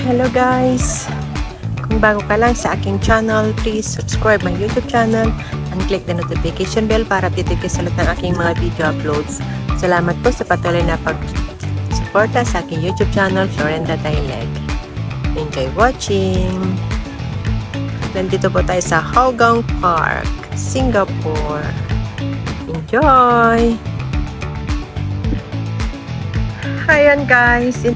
Hello guys! Kung bago ka lang sa aking channel, please subscribe my YouTube channel and click the notification bell para updated ka sa lahat ng aking mga video uploads. Salamat po sa patuloy na pag-suporta sa aking YouTube channel, Florenda Thaileg. Enjoy watching! Nandito po tayo sa Hougang Park, Singapore. Enjoy! Ayan guys!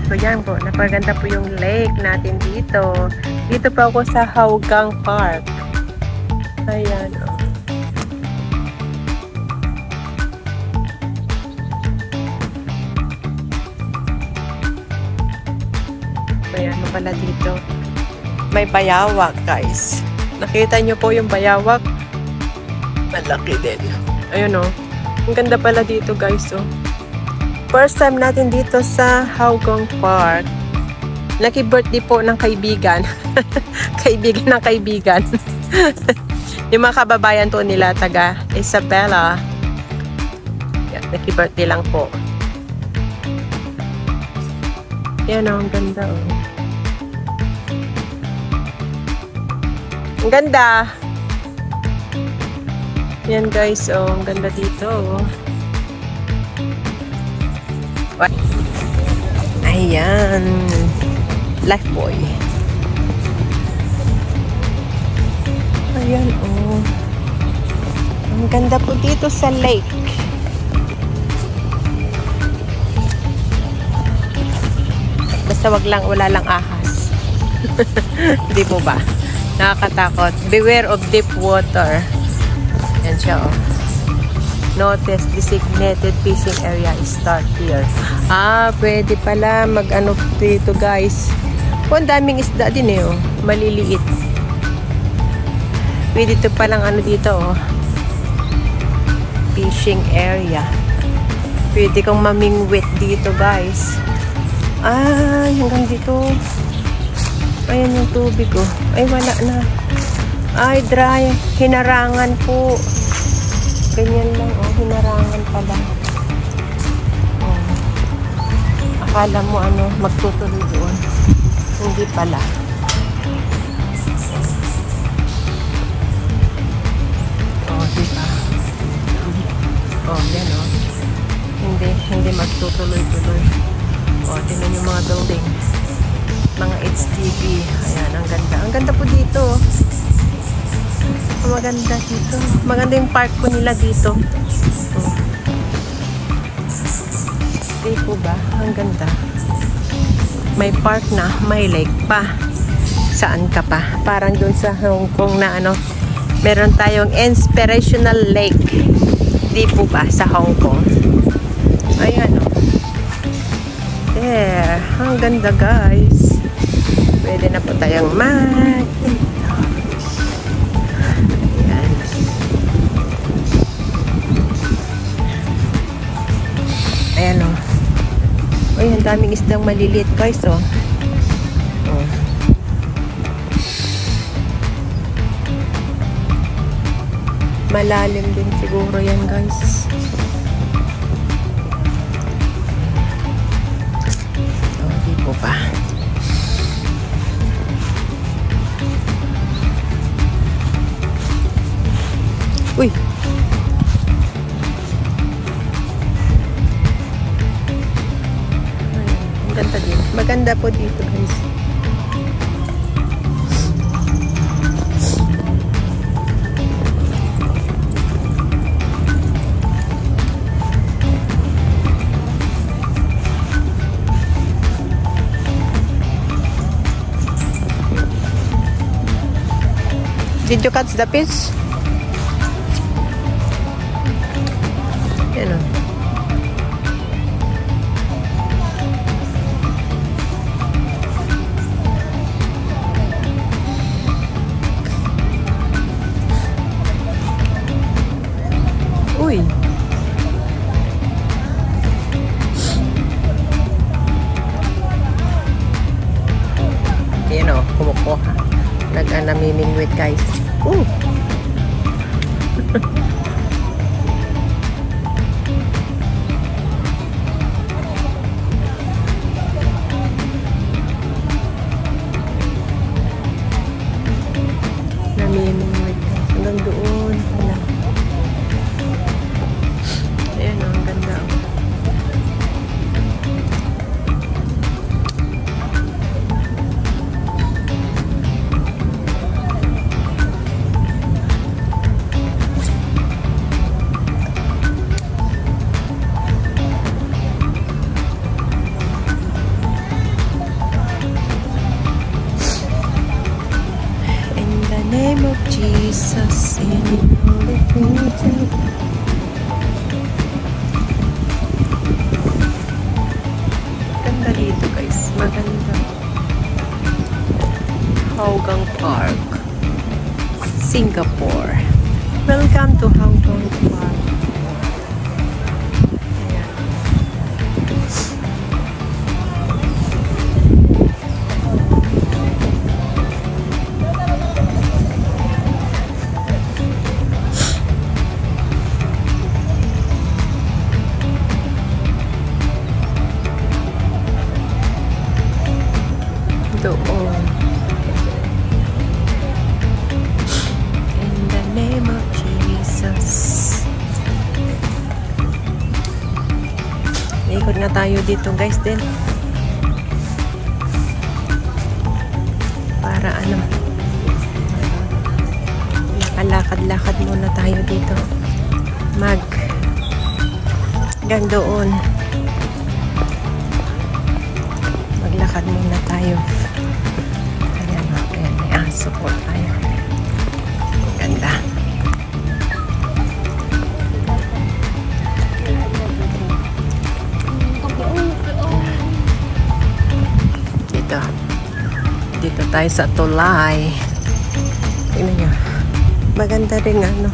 So yan po, napaganda po yung lake natin dito. Dito pa ako sa Hougang Park. Ayan o. So yan mo pala dito. May bayawak guys. Nakita nyo po yung bayawak? Malaki din. Ayun o. Ang ganda pala dito guys o. First time natin dito sa Hougang Park. Lucky birthday po ng kaibigan. Kaibigan ng kaibigan. Yung mga kababayan po nila, taga Isabela. Yan, lucky birthday lang po. Yan o, ang ganda o. Ang ganda. Yan guys, o, ang ganda dito o. Ayan. Lifebuoy. Ayan, oh. Ang ganda po dito sa lake. Basta wala lang ahas. Hindi po ba? Nakakatakot. Beware of deep water. Ayan siya, oh. Notice designated fishing area start here. Pwede pala mag-ano dito guys. Ang daming isda din eh, oh. Maliliit. Pwede ito palang ano dito, oh. Fishing area. Pwede kang mamingwit dito guys. Hanggang dito. Ayan yung tubig, oh. Ay, wala na. Ay, dry. Hinarangan po. Ganyan lang, oh. Hinarangan pala. Oh. Akala mo, ano, magtutuloy doon. Hindi pala. Oh, diba? Oh, yan, oh. Hindi magtutuloy-tuloy. Oh, tingnan yung mga building. Mga HDB. Ayan, ang ganda. Ang ganda po dito, oh. Maganda dito. Maganda yung park ko nila dito. Di po ba? Ang ganda. May park na, may lake pa. Saan ka pa? Parang doon sa Hong Kong na ano, meron tayong inspirational lake. Di po ba? Sa Hong Kong. Ayan o. There. Ang ganda guys. Pwede na po tayong ayan o. Uy, ang daming isdang maliliit guys o. Oh. Malalim din siguro yan guys. Oh, di po pa. Uy! Ganda din. Maganda po dito guys. Did you catch the fish? Yan o. Uy. Yan o, kumukuha. Nag-namimingwit guys. Jesus in everything. Ganda dito guys, maganda. Hougang Park, Singapore. Welcome to Hougang Park. Doon. In the name of Jesus. Ikot na tayo dito guys din. Para ano, makalakad-lakad muna tayo dito. Gandoon. Maglakad muna tayo. Ayan, ayan, may aso po tayo. Ganda. Dito tayo sa tulay. Tingnan nyo. Maganda rin ano.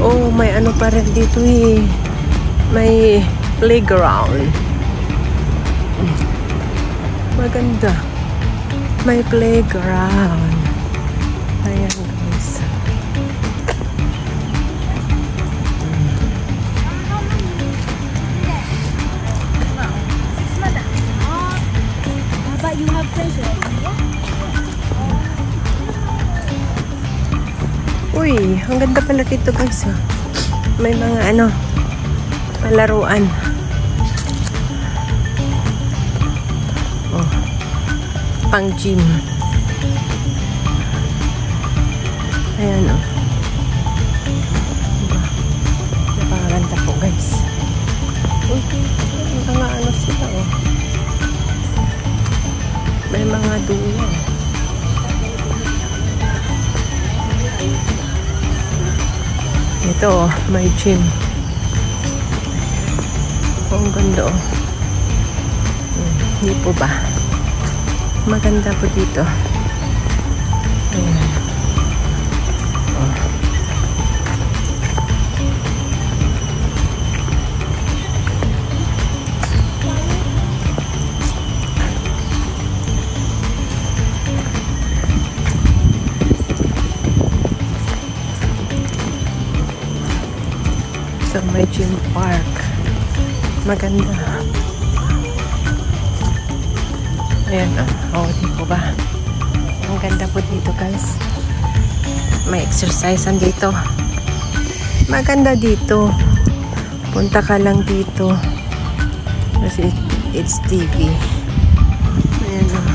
Oh, may ano pa rin dito eh. May playground. Maganda. May playground. Ayan guys. You have pleasure. Uy, ang ganda pala dito guys. Oh. May mga ano, palaruan. Oh, pang gym. Ayan oh. Diba? Napakaganda po guys. Uy, may mga ano sila oh. May mga duyan. Ito oh, may gym. Ang ganda oh. Hindi po ba? Maganda po dito. Ayan. Oh. So, may gym park. Maganda. Ayan, oh, di po ba? Ang ganda po dito, guys. May exercisean dito. Maganda dito. Punta ka lang dito. Kasi it's TV. Ayan, oh.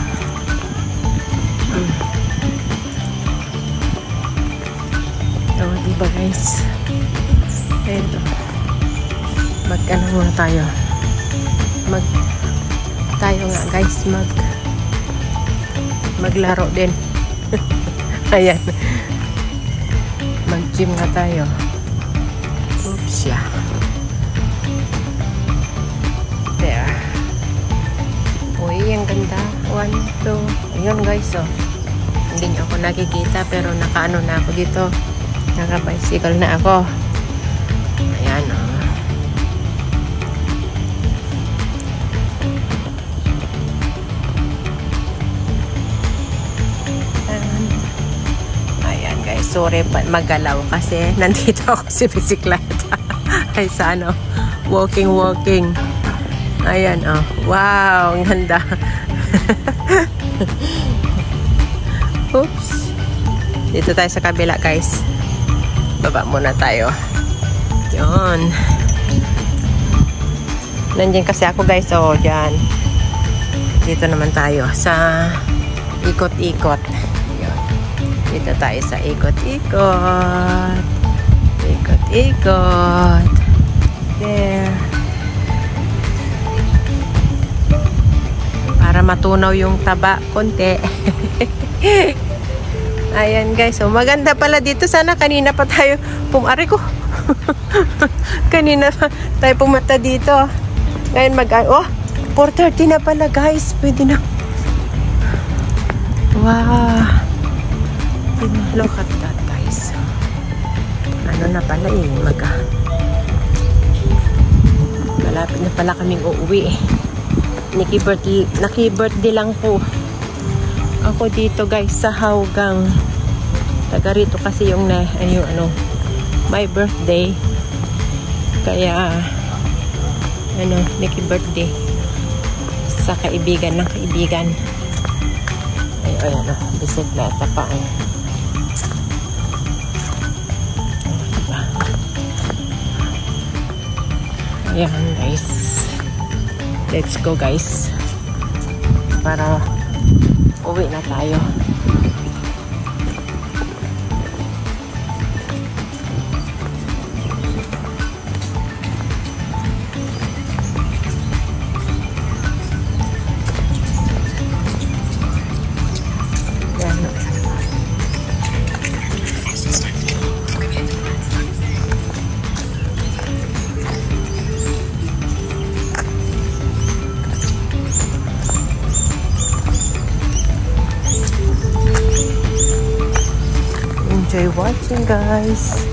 Oh, di ba, guys? Ito. Mag-ano muna tayo. Tayo nga guys, maglaro din. Ayan. Mag-gym nga tayo. Oops, yeah. There. Uy, ang ganda. 1, 2. Ayun guys, oh. Hindi niyo ako nakikita pero nakaano na ako dito. Naka-bicycle na ako. Ayan, oh. Ayan, guys. Sorry pa magalaw kasi nandito ako sa bisikleta. Ay, sa ano, walking. Ayan, oh. Wow, ang ganda. Oops. Dito tayo sa kabila, guys. Baba muna tayo. Yun. Nandiyan kasi ako guys. Oh, dyan. Dito naman tayo sa ikot-ikot. Yun. Dito tayo sa ikot-ikot. Ikot-ikot. There. Para matulog. natunaw yung taba konti. Ayan guys, so maganda pala dito. Sana kanina pa tayo pumari ko. Kanina pa tayo pumunta dito. Ngayon oh, 4:30 na pala guys. Pwede na. Wow. Look at that guys. Ano na pala malapit na pala kaming uuwi. Naki-birthday lang po ako dito guys sa Haugang. Taga rito kasi yung my birthday. Kaya naki-birthday sa kaibigan ng kaibigan. Ayan bisikleta pa diba? Ayan guys, let's go guys para uwi na tayo. Enjoy watching guys.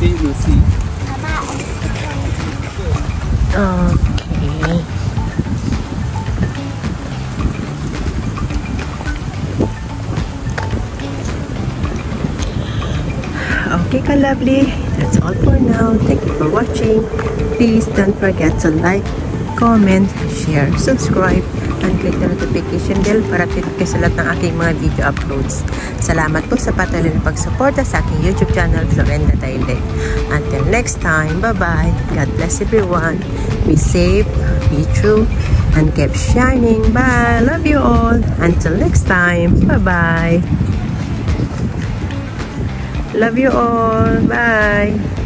We'll see. Okay. Okay ka-lovely, that's all for now. Thank you for watching. Please don't forget to like, comment, share, subscribe, and click the notification bell para update kayo sa lahat ng aking mga video uploads. Salamat po sa patuloy na pagsuporta sa aking YouTube channel, Florenda Tailde. Until next time, bye-bye. God bless everyone. Be safe, be true, and keep shining. Bye. Love you all. Until next time, bye-bye. Love you all. Bye.